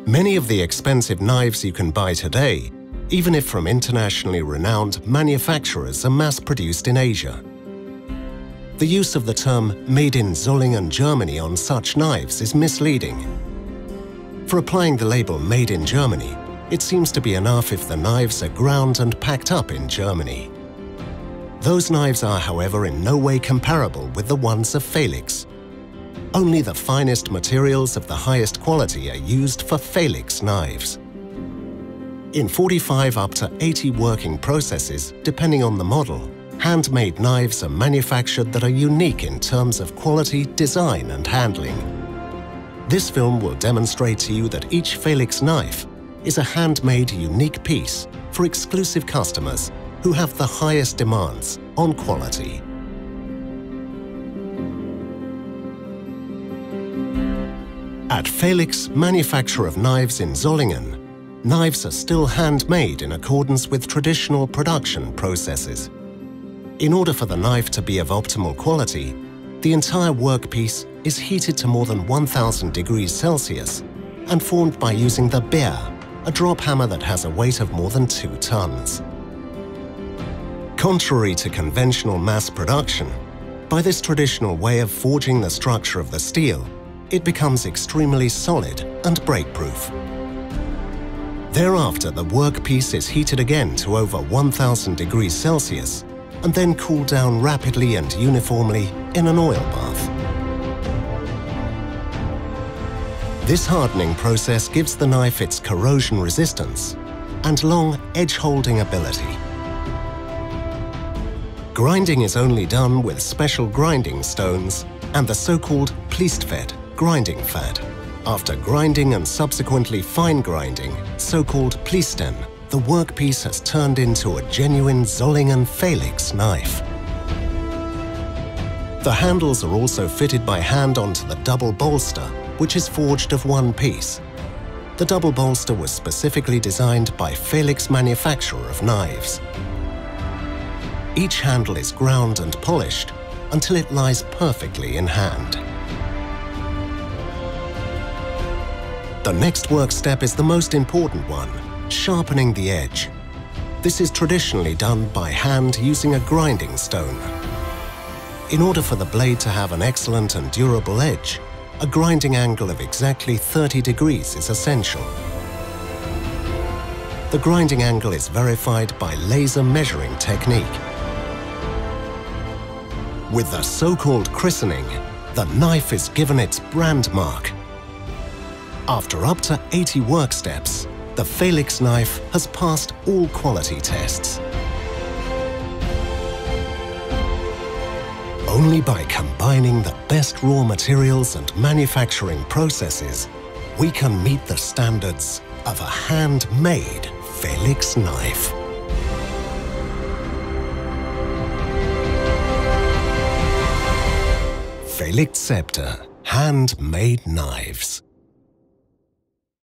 Many of the expensive knives you can buy today, even if from internationally renowned manufacturers, are mass-produced in Asia. The use of the term "made in Solingen, Germany" on such knives is misleading. For applying the label "made in Germany," it seems to be enough if the knives are ground and packed up in Germany. Those knives are, however, in no way comparable with the ones of Felix. Only the finest materials of the highest quality are used for Felix knives. In 45 up to 80 working processes, depending on the model, handmade knives are manufactured that are unique in terms of quality, design and handling. This film will demonstrate to you that each Felix knife is a handmade, unique piece for exclusive customers who have the highest demands on quality. At Felix, manufacturer of knives in Solingen, knives are still handmade in accordance with traditional production processes. In order for the knife to be of optimal quality, the entire workpiece is heated to more than 1000 degrees Celsius and formed by using the beer, a drop hammer that has a weight of more than 2 tons. Contrary to conventional mass production, by this traditional way of forging the structure of the steel, it becomes extremely solid and break-proof. Thereafter, the workpiece is heated again to over 1000 degrees Celsius and then cooled down rapidly and uniformly in an oil bath. This hardening process gives the knife its corrosion resistance and long edge-holding ability. Grinding is only done with special grinding stones and the so-called pleistfed grinding fad. After grinding and subsequently fine grinding, so-called pleisten, the workpiece has turned into a genuine Solingen Felix knife. The handles are also fitted by hand onto the double bolster, which is forged of one piece. The double bolster was specifically designed by Felix manufacturer of knives. Each handle is ground and polished until it lies perfectly in hand. The next work step is the most important one, sharpening the edge. This is traditionally done by hand using a grinding stone. In order for the blade to have an excellent and durable edge, a grinding angle of exactly 30 degrees is essential. The grinding angle is verified by laser measuring technique. With the so-called christening, the knife is given its brand mark. After up to 80 work steps, the Felix knife has passed all quality tests. Only by combining the best raw materials and manufacturing processes, we can meet the standards of a handmade Felix knife. Felix Scepter, handmade knives.